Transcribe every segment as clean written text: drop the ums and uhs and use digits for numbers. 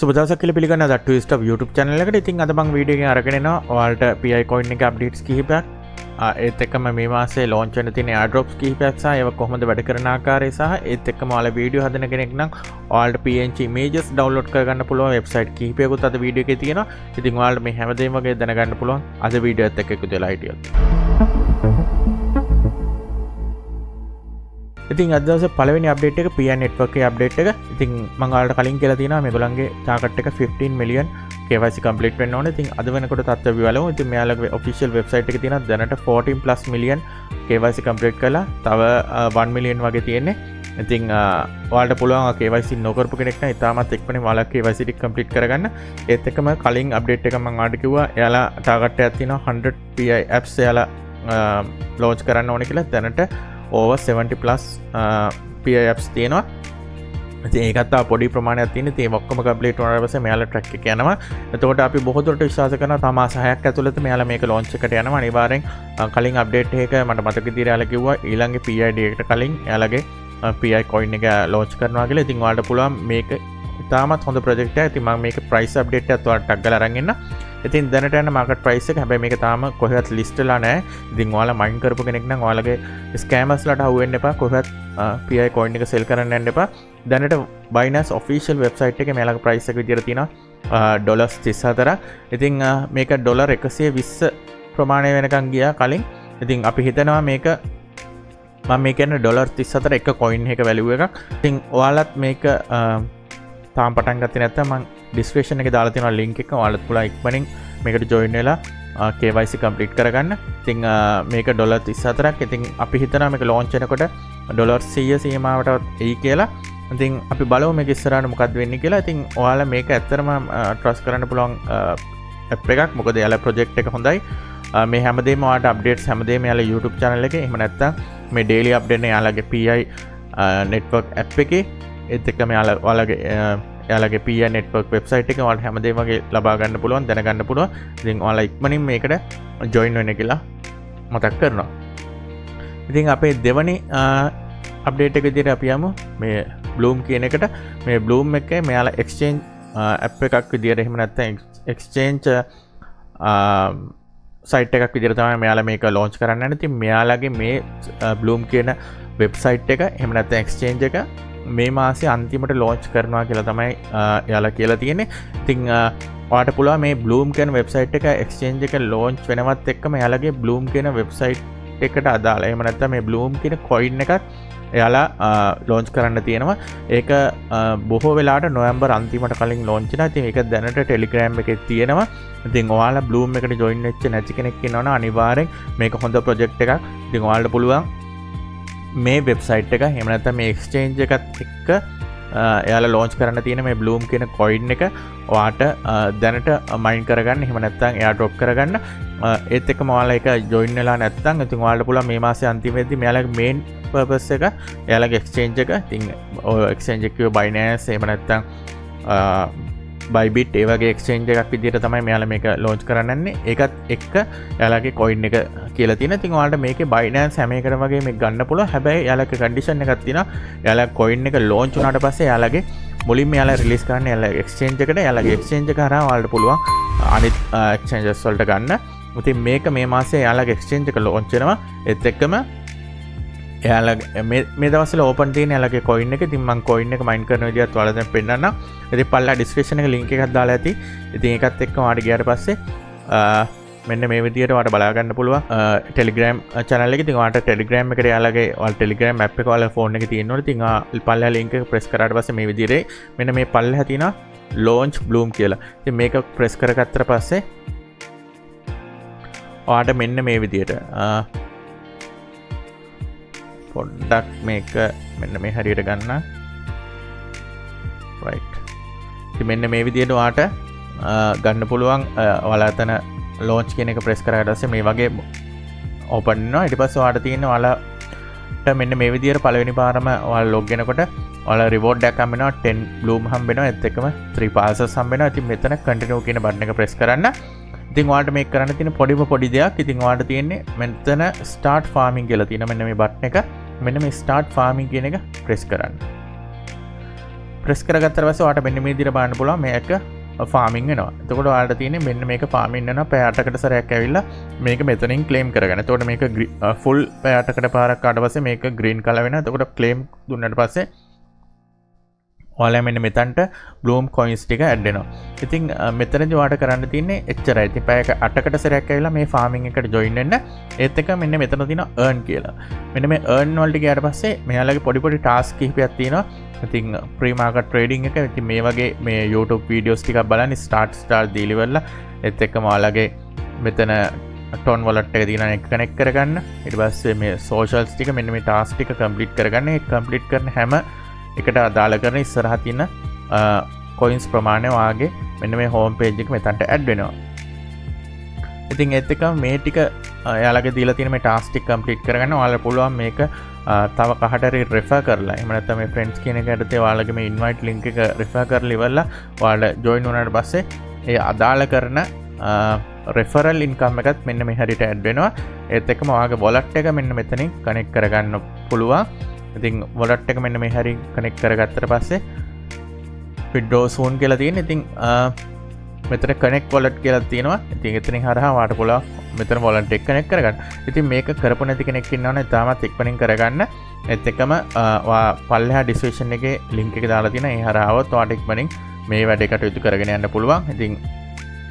සුබ දවසක් කියලා පිළිගන්න අද ට්විස්ට් ඔෆ් YouTube channel එකට. ඉතින් අද මම වීඩියෝ එකකින් අරගෙන එනවා ඔයාලට PI coin එකේ updates කිහිපයක්. ඒත් එක්කම මේ මාසේ launch වෙන්න තියෙන airdrops කිහිපයක් සහ ඒවා කොහොමද වැඩ කරන ආකාරය සහ ඒත් එක්කම ඔයාලා වීඩියෝ හදන කෙනෙක් නම් ඔයාලට PNG images download කරගන්න පුළුවන් website කිහිපයකුත් අද වීඩියෝ එකේ තියෙනවා. ඉතින් ඔයාලට මේ හැමදේම වගේ දැනගන්න පුළුවන් අද වීඩියෝ එකත් එක්ක එකතු වෙලා හිටියොත්. ඉතින් අද දවසේ පළවෙනි අප්ඩේට් එක PI network එකේ අප්ඩේට් එක. ඉතින් මම ඔයාලට කලින් කියලා තියෙනවා මේගොල්ලන්ගේ ටාගට් එක 15 million KYC complete වෙන්න ඕනේ. ඉතින් අද වෙනකොට තත්ත්වය බලමු. ඉතින් මෙයාලගේ official website එකේ තියෙනවා දැනට 14+ million KYC complete කරලා තව 1 million වගේ තියෙන්නේ. ඉතින් ඔයාලට පුළුවන් KYC නොකරපු කෙනෙක් නම් ඉතාමත් එක්කනේ ඔයාලා KYC ටික complete කරගන්න. ඒත් එක්කම කලින් අප්ඩේට් එක මම ඔයාලට කිව්වා එයාලා ටාගට් එකක් තියෙනවා 100 PI apps එයාලා launch කරන්න ඕනේ කියලා. දැනට over 70+ PI apps තියෙනවා. ඉතින් ඒකත් පොඩි ප්‍රමාණයක් තියෙන. ඉතින් ඔක්කොම කම්ප්ලීට් වුණාට පස්සේ මෙයාලා ට්‍රැක් එක යනවා. එතකොට අපි බොහෝ දුරට විශ්වාස කරනවා තව මාස 6ක් ඇතුළත මෙයාලා මේක launch එකට යනවා. අනිවාර්යෙන් කලින් අප්ඩේට් එක මට මතක විදිහට එයාලා කිව්වා ඊළඟේ PI day එකට කලින් එයාලගේ PI coin එක launch කරනවා කියලා. ඉතින් ඔයාලට පුළුවන් මේක ඉතාමත් හොඳ project එකක්. ඉතින් මම මේක price update එකත් ඔයාලට ටග් ගාලා අරන් එන්න. ඉතින් දැනට යන market price එක හැබැයි මේක තාම කොහෙවත් list වෙලා නැහැ. ඉතින් ඔයාලා මයින් කරපු කෙනෙක් නම් ඔයාලගේ scammers ලාට අහු වෙන්න එපා. කොහෙවත් PI coin එක sell කරන්න යන්න එපා. දැනට Binance official website එකේ මෙයාලගේ price එක විදියට තියෙනවා $34. ඉතින් මේක $120 ප්‍රමාණය වෙනකන් ගියා කලින්. ඉතින් අපි හිතනවා මේක මම මේ කියන්නේ $34 එක coin එක value එකක්. ඉතින් ඔයාලත් මේක තාම පටන් ගත්තේ නැත්නම් මම description එකේ දාලා තියෙනවා link එක. ඔයාලත් පුළුවන් ඉක්මනින් මේකට join වෙලා KYC complete කරගන්න. ඉතින් මේක $34ක්. ඉතින් අපි හිතනවා මේක launch වෙනකොට $100 සීමාවට එයි කියලා. ඉතින් අපි බලමු මේක ඉස්සරහට මොකක්ද වෙන්නේ කියලා. ඉතින් ඔයාලා මේක ඇත්තටම trust කරන්න පුළුවන් app එකක්. මොකද එයාලා project එක හොඳයි. මේ හැමදේම ඔයාලට updates හැමදේම එයාලා YouTube channel එකේ. එහෙම නැත්නම් මේ daily update එක එයාලගේ PI network app එකේ. ඒත් එක්කම එයාලගේ PI network website එකේ ඔයාලට හැමදේම වගේ ලබා ගන්න පුළුවන්, දැනගන්න පුළුවන්. ඉතින් ඔයාලා ඉක්මනින් මේකට join වෙන්න කියලා මතක් කරනවා. ඉතින් අපේ දෙවනි අප්ඩේට් එක විදිහට අපි යමු මේ Bloom කියන එකට. මේ Bloom එකේ මෙයාලා exchange app එකක් විදිහට එහෙම නැත්නම් exchange site එකක් විදිහට තමයි මෙයාලා මේක launch කරන්න යන්නේ. ඉතින් මෙයාලගේ මේ Bloom කියන website එක එහෙම නැත්නම් exchange එක මේ මාසේ අන්තිමට launch කරනවා කියලා තමයි එයාලා කියලා තියෙන්නේ. ඉතින් ඔයාලට පුළුවන් මේ Bloom කියන website එක exchange එක launch වෙනවත් එක්කම එයාලගේ Bloom කියන website එකට අදාළ එහෙම නැත්නම් මේ Bloom කියන coin එකත් එයාලා launch කරන්න තියෙනවා. ඒක බොහෝ වෙලාවට නොවැම්බර් අන්තිමට කලින් launch වෙනවා. ඉතින් ඒක දැනට Telegram එකේ තියෙනවා. ඉතින් ඔයාලා Bloom එකට join වෙච්ච නැති කෙනෙක් ඉන්නවනම් අනිවාර්යෙන් මේක හොඳ project එකක්. ඉතින් ඔයාලට පුළුවන් මේ website එක එහෙම නැත්නම් මේ exchange එකත් එක්ක එයාලා launch කරන්න තියෙන මේ Bloom කියන coin එක ඔයාට දැනට mine කරගන්න එහෙම නැත්නම් airdrop කරගන්න. ඒත් එක්කම ඔයාලා ඒක join වෙලා නැත්නම් ඉතින් ඔයාලට පුළුවන් මේ මාසේ අන්තිමේදී මෙයාලගේ main purpose එක එයාලගේ exchange එක ඉතින් ඔය exchange එක කිව්ව Binance එහෙම නැත්නම් Bybit ඒ වගේ exchange එකක් විදිහට තමයි මෙයාලා මේක launch කරන්න යන්නේ. ඒකත් එක්ක එයාලගේ coin එක කියලා තියෙනවා. ඉතින් ඔයාලට මේකේ Binance හැම එකටම වගේ මේක ගන්න පුළුවන්. හැබැයි එයාලගේ condition එකක් තියෙනවා. එයාලගේ coin එක launch වුණාට පස්සේ එයාලගේ මුලින්ම එයාලා release කරන්න එයාලගේ exchange එකට එයාලගේ exchange එක හරහා ඔයාලට පුළුවන් අනිත් exchanges වලට ගන්න. ඉතින් මේක මේ මාසේ එයාලගේ exchange එක launch වෙනවා. ඒත් එක්කම එයාලා මේ දවස්වල ඕපන් තියෙන එයාලගේ coin එක. ඉතින් මම coin එක mine කරන විදිහත් ඔයාලා දැන් පෙන්නන්නම්. ඉතින් පල්ලා description එක link එකක් දාලා ඇති. ඉතින් ඒකත් එක්ක ඔයාලට ගියාට පස්සේ මෙන්න මේ විදිහට ඔයාලට බලා ගන්න පුළුවන් Telegram channel එක. ඉතින් ඔයාලට Telegram එකට එයාලගේ ඔයාලා Telegram app එක ඔයාලා phone එකේ තියෙනවනේ. ඉතින් පල්ලා link එක press කරාට පස්සේ මේ විදිහට මෙන්න මේ පල්ලා තියෙනවා launch Bloom කියලා. ඉතින් මේක press කරගත්තට පස්සේ ඔයාලට මෙන්න මේ විදිහට පොඩ්ඩක් මේක මෙන්න මේ හරියට ගන්න. right. ඉතින් මෙන්න මේ විදිහට ඔයාට ගන්න පුළුවන්. ඔයාලා එතන launch කියන එක press කරාට පස්සේ මේ වගේ open වෙනවා. ඊට පස්සේ ඔයාලට තියෙන ඔයාලට මෙන්න මේ විදිහට පළවෙනි පාරම ඔයාලා log වෙනකොට ඔයාලා reward එකක් හම්බ වෙනවා. 10 Bloom හම්බ වෙනවා. ඒත් එක්කම 3 passes හම්බ වෙනවා. ඉතින් මෙතන continue කියන button එක press කරන්න. ඉතින් ඔයාලට මේක කරන්න තියෙන පොඩි දෙයක්. ඉතින් ඔයාලට තියෙන්නේ මෙතන start farming කියලා තියෙනවා. මෙන්න මේ button එක. මෙන්න මේ start farming කියන එක press කරන්න. ප්‍රෙස් කරගත්තට පස්සේ ඔයාලට මෙන්න මේ විදිහට බලන්න පුළුවන් මේක ෆාමින් වෙනවා. එතකොට ඔයාලට තියෙන්නේ මෙන්න මේක ෆාමින් වෙනවා පැය 8කට සැරයක් ඇවිල්ලා මේක මෙතනින් ක්ලේම් කරගන්න. එතකොට මේක ෆුල් පැය 8කට පාරක් ආවට පස්සේ මේක ග්‍රීන් කලර් වෙනවා. එතකොට ක්ලේම් දුන්නාට පස්සේ ඔයාලා මෙන්න මෙතනට බ්ලූම් කොයින්ස් ටික ඇඩ් වෙනවා. ඉතින් මෙතනදී ඔයාලට කරන්න තියෙන්නේ එච්චරයි. ඉතින් පැය 8කට සැරයක් ඇවිල්ලා මේ ෆාමින් එකට ජොයින් වෙන්න. ඒත් එක මෙන්න මෙතන තියෙනවා earn කියලා. මෙන්න මේ earn වලට ගියාට පස්සේ මෙයාලගේ පොඩි ටාස්ක් කිහිපයක් තියෙනවා. ඉතින් ප්‍රී මාකට් ට්‍රේඩින් එක ඉතින් මේ වගේ මේ YouTube වීඩියෝස් ටිකක් බලන්න ස්ටාර්ට් දීලා ඉවරලා ඒත් එක්කම ඔයාලගේ මෙතන ටොන් වොලට් එක තියෙනවා එක කනෙක්ට් කරගන්න. ඊට පස්සේ මේ සෝෂල්ස් ටික මෙන්න මේ ටාස්ක් ටික කම්ප්ලීට් කරගන්න. ඒ කම්ප්ලීට් කරන හැම එකට අදාළ කරන ඉස්සරහ තියෙන කොයින්ස් ප්‍රමාණය වාගේ මෙන්න මේ හෝම් පේජ් එක මෙතනට ඇඩ් වෙනවා. ඉතින් ඒත් එක්කම මේ ටික එයාලගේ දීලා තියෙන මේ ටාස්ක් ටික කම්ප්ලීට් කරගන්න ඔයාලට පුළුවන් මේක තව කහට හරි රෙෆර් කරලා එහෙම නැත්නම් මේ ෆ්‍රෙන්ඩ්ස් කියන එක යටතේ ඔයාලගේ මේ ඉන්වයිට් ලින්ක් එක රෙෆර් කරලා ඉවරලා ඔයාලා ජොයින් වුණාට පස්සේ ඒ අදාළ කරන රෙෆරල් ඉන්කම් එකත් මෙන්න මේ හැරියට ඇඩ් වෙනවා. ඒත් එක්කම ඔයාගේ වොලට් එක මෙන්න මෙතනින් කනෙක්ට් කරගන්න පුළුවන්. ඉතින් වොලට් එක මෙන්න මේ හැරි කනෙක්ට් කරගත්තට පස්සේ withdraw soon කියලා තියෙන. ඉතින් මෙතන connect wallet කියලා තියෙනවා. ඉතින් එතනින් හරහා ඔයාලට පුළුවන් මෙතන wallet එක connect කරගන්න. ඉතින් මේක කරපු නැති කෙනෙක් ඉන්නවනේ තාමත් ඉක්මනින් කරගන්න. ඒත් එක්කම පල්ලෙහා description එකේ link එක දාලා තියෙනවා. ඒ හරහාවත් ඔයාලට ඉක්මනින් මේ වැඩේ කටයුතු කරගෙන යන්න පුළුවන්. ඉතින්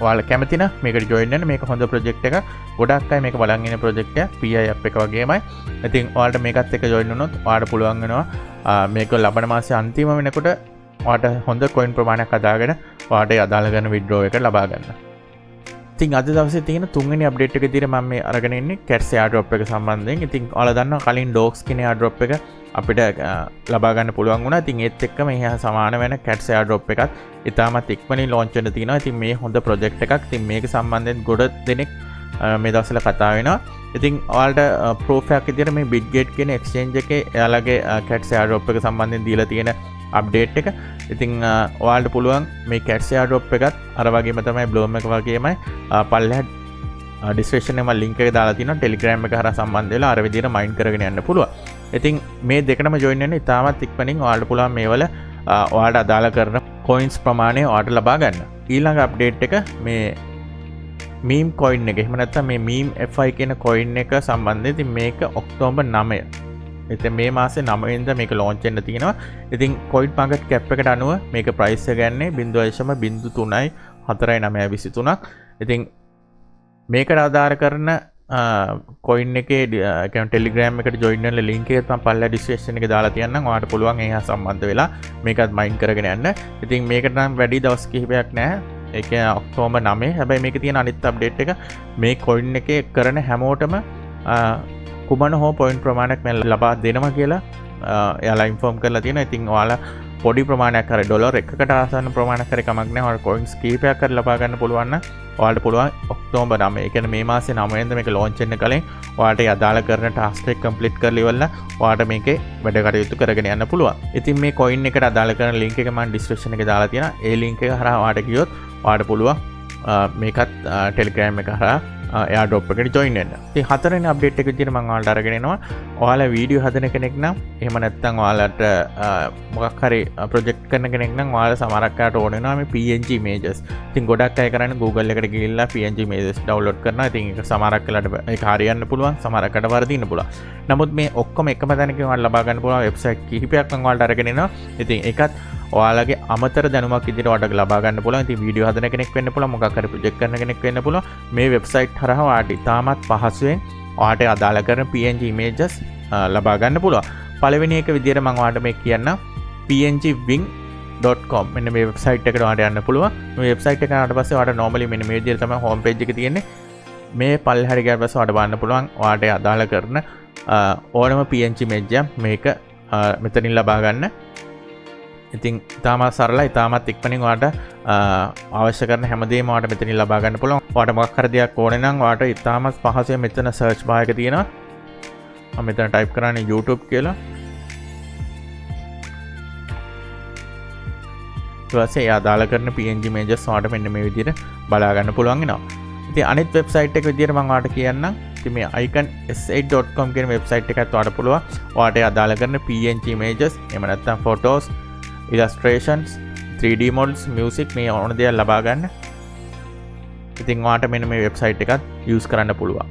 ඔයාලා කැමති නම් මේකට join වෙන්න. මේක හොඳ project එකක්. ගොඩක් අය මේක බලන් ඉන්න project එකක්. PI app එක වගේමයි. ඉතින් ඔයාලට මේකත් එක්ක join වුණොත් ඔයාලට පුළුවන් වෙනවා මේක ලබන මාසයේ අන්තිම වෙනකොට ඔයාලට හොඳ coin ප්‍රමාණයක් අදාගෙන ඔයාලට අදාළ කරන withdraw එක ලබා ගන්න. ඉතින් අද දවසේ තියෙන තුන්වෙනි අප්ඩේට් එක විදිහට මම මේ අරගෙන ඉන්නේ CATS airdrop එක සම්බන්ධයෙන්. ඉතින් ඔයාලා දන්නවා කලින් dogs කියන airdrop එක අපිට ලබා ගන්න පුළුවන් වුණා. ඉතින් ඒත් එක්කම එහා සමාන වෙන CATS airdrop එකත් ඉතාමත් ඉක්මනින් launch වෙන්න තියෙනවා. ඉතින් මේ හොඳ project එකක්. ඉතින් මේක සම්බන්ධයෙන් ගොඩ දෙනෙක් මේ දවස්වල කතා වෙනවා. ඉතින් ඔයාලට proof එකක් විදිහට මේ Bitget කියන exchange එකේ එයාලගේ CATS airdrop එක සම්බන්ධයෙන් දීලා තියෙන අප්ඩේට් එක. ඉතින් ඔයාලට පුළුවන් මේ CATS airdrop එකත් අර වගේම තමයි Bloom එක වගේමයි පල්ලෙහා description එකේ link එක දාලා තියෙනවා. Telegram එක හරහා සම්බන්ධ වෙලා අර විදිහට මයින් කරගෙන යන්න පුළුවන්. ඉතින් මේ දෙකටම join වෙන්න ඉතාමත් ඉක්මනින් ඔයාලට පුළුවන් මේවල ඔයාලට අදාළ කරන coins ප්‍රමාණය ඔයාලට ලබා ගන්න. ඊළඟ අප්ඩේට් එක මේ meme coin එක. එහෙම නැත්නම් මේ meme FI කියන coin එක සම්බන්ධයෙන් ඉතින් මේක ඔක්තෝබර් 9 ඉතින් මේ මාසේ 9 වෙනිදා මේක launch වෙන්න තියෙනවා. ඉතින් coin market cap එකට අනුව මේක price එක ගන්නේ 0.03යි 4.923ක්. ඉතින් මේකට ආධාර කරන coin එකේ කියන්නේ Telegram එකට join වෙන්න link එක තමයි පල්ලා description එකේ දාලා තියන්නම්. ඔයාලට පුළුවන් එහා සම්බන්ධ වෙලා මේකත් මයින් කරගෙන යන්න. ඉතින් මේකට නම් වැඩි දවස් කිහිපයක් නැහැ. ඒ කියන්නේ ඔක්තෝබර් 9. හැබැයි මේකේ තියෙන අනිත් අප්ඩේට් එක මේ coin එකේ කරන හැමෝටම කුමන හෝ පොයින්ට් ප්‍රමාණයක් මම ලබා දෙනවා කියලා එයාලා ඉන්ෆෝම් කරලා තියෙනවා. ඉතින් ඔයාලා පොඩි ප්‍රමාණයක් හරි ඩොලර් 1කට ආසන්න ප්‍රමාණයක් හරි කමක් නැහැ. ඔයාලා කොයින්ස් කීපයක් හරි ලබා ගන්න පුළුවන් නම් ඔයාලට පුළුවන් ඔක්තෝබර් 9. ඒ කියන්නේ මේ මාසේ 9 වෙනිදා මේක launch වෙන්න කලින් ඔයාලට අදාළ කරන ටාස්ක් එක කම්ප්ලීට් කරලා ඉවරලා ඔයාලට මේකේ වැඩ කටයුතු කරගෙන යන්න පුළුවන්. ඉතින් මේ coin එකට අදාළ කරන link එක මම description එකේ දාලා තියෙනවා. ඒ link එක හරහා ඔයාලට ගියොත් ඔයාලට පුළුවන් මේකත් Telegram එක හරහා airdrop එකට join වෙන්න. ඉතින් හතරවෙනි අප්ඩේට් එක විදිහට මම ඔයාලට අරගෙන එනවා. ඔයාලා වීඩියෝ හදන කෙනෙක් නම් එහෙම නැත්නම් ඔයාලට මොකක් හරි project කරන කෙනෙක් නම් ඔයාලා සමහරක් අයට ඕන වෙනවා මේ PNG images. ඉතින් ගොඩක් අය කරන්නේ Google එකට ගිහිල්ලා PNG images download කරනවා. ඉතින් ඒක සමහරක් වෙලාවට ඒක හරියන්න පුළුවන්, සමහරක් අයට වරදින්න පුළුවන්. නමුත් මේ ඔක්කොම එකම තැනකින් ඔයාලා ලබා ගන්න පුළුවන් වෙබ්සයිට් කිහිපයක් මම ඔයාලට අරගෙන එනවා. ඉතින් ඒකත් ඔයාලගේ අමතර දැනුමක් විදිහට ඔයාලට ලබා ගන්න පුළුවන්. ඉතින් වීඩියෝ හදන කෙනෙක් වෙන්න පුළුවන්, මොකක් හරි ප්‍රොජෙක්ට් කරන කෙනෙක් වෙන්න පුළුවන්. මේ වෙබ්සයිට් හරහා ඔයාලට ඉතාමත් පහසුවෙන් ඔයාලට අදාළ කරන PNG images ලබා ගන්න පුළුවන්. පළවෙනි එක විදිහට මම ඔයාලට මේ කියන්නම් pngwing.com මෙන්න මේ වෙබ්සයිට් එකට ඔයාලට යන්න පුළුවන්. මේ වෙබ්සයිට් එක ආවට පස්සේ ඔයාලට normally මෙන්න මේ විදිහට තමයි හෝම් පේජ් එක තියෙන්නේ. මේ පල්ලෙහාට ගියාට පස්සේ ඔයාලට බලන්න පුළුවන් ඔයාලට අදාළ කරන ඕනම PNG image එක මේක මෙතනින් ලබා ගන්න. ඉතින් ඉතාමත් සරලයි, ඉතාමත් ඉක්මනින් ඔයාලට අවශ්‍ය කරන හැමදේම ඔයාලට මෙතනින් ලබා ගන්න පුළුවන්. ඔයාලට මොකක් හරි දෙයක් ඕනේ නම් ඔයාලට ඉතාමත් පහසුවෙන් මෙතන search bar එක තියෙනවා. මම මෙතන type කරන්නේ YouTube කියලා. ඊට පස්සේ අදාළ කරන PNG images ඔයාලට මෙන්න මේ විදිහට බලා ගන්න පුළුවන් වෙනවා. ඉතින් අනිත් වෙබ්සයිට් එක විදිහට මම ඔයාලට කියන්නම්. ඉතින් මේ icons8.com කියන වෙබ්සයිට් එකත් ඔයාලට පුළුවන් ඔයාලට අදාළ කරන PNG images එහෙම නැත්නම් photos illustrations 3D models music මේ ඕන දේවල් ලබා ගන්න. ඉතින් ඔයාලට මෙන්න මේ වෙබ්සයිට් එකත් යූස් කරන්න පුළුවන්.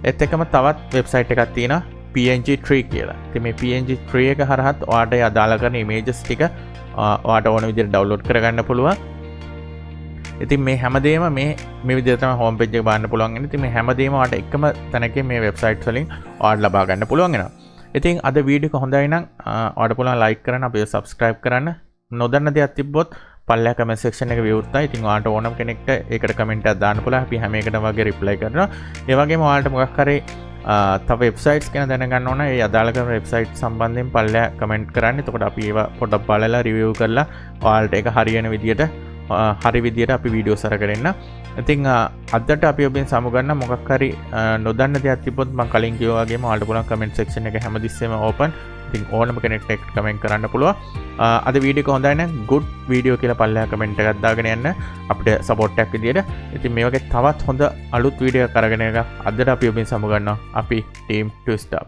ඒත් එක්කම තවත් වෙබ්සයිට් එකක් තියෙනවා PNG Tree කියලා. ඉතින් මේ PNG Tree එක හරහත් ඔයාලට අදාළ කරන images ටික ඔයාලට ඕන විදිහට download කරගන්න පුළුවන්. ඉතින් මේ හැමදේම මේ විදිහට තමයි home page එක බලන්න පුළුවන් වෙන්නේ. ඉතින් මේ හැමදේම ඔයාලට එකම තැනකින් මේ වෙබ්සයිට් වලින් ඔයාලට ලබා ගන්න පුළුවන් වෙනවා. ඉතින් අද වීඩියෝ එක හොඳයි නම් ඔයාලට පුළුවන් like කරන්න, අපිව subscribe කරන්න. නොදන්න දෙයක් තිබ්බොත් පල්ලෙහා comment section එක විවෘතයි. ඉතින් ඔයාලට ඕනම කෙනෙක්ට ඒකට comment එකක් දාන්න පුළුවන්. අපි හැම එකටම වගේ reply කරනවා. ඒ වගේම ඔයාලට මොකක් හරි තව වෙබ්සයිට්ස් ගැන දැනගන්න ඕන ඒ අදාළ කරන වෙබ්සයිට් සම්බන්ධයෙන් පල්ලෙහා comment කරන්න. එතකොට අපි ඒවා පොඩ්ඩක් බලලා review කරලා ඔයාලට ඒක හරියන විදියට හරි විදියට අපි වීඩියෝස් අරගෙන එන්න. ඉතින් අදට අපි ඔබෙන් සමුගන්න මොකක් හරි නොදන්න දෙයක් තිබ්බොත් මම කලින් කිව්වා වගේම ඔයාලට පුළුවන් comment section එක හැමතිස්සෙම open. ඉතින් ඕනම කෙනෙක්ට comment කරන්න පුළුවන්. අද වීඩියෝ එක හොඳයි නම් good video කියලා පල්ලෙහා comment එකක් දාගෙන යන්න අපිට support එකක් විදියට. ඉතින් මේ වගේ තවත් හොඳ අලුත් වීඩියෝ එකක් අරගෙන අදට අපි ඔබෙන් සමුගන්නවා. අපි team 2 star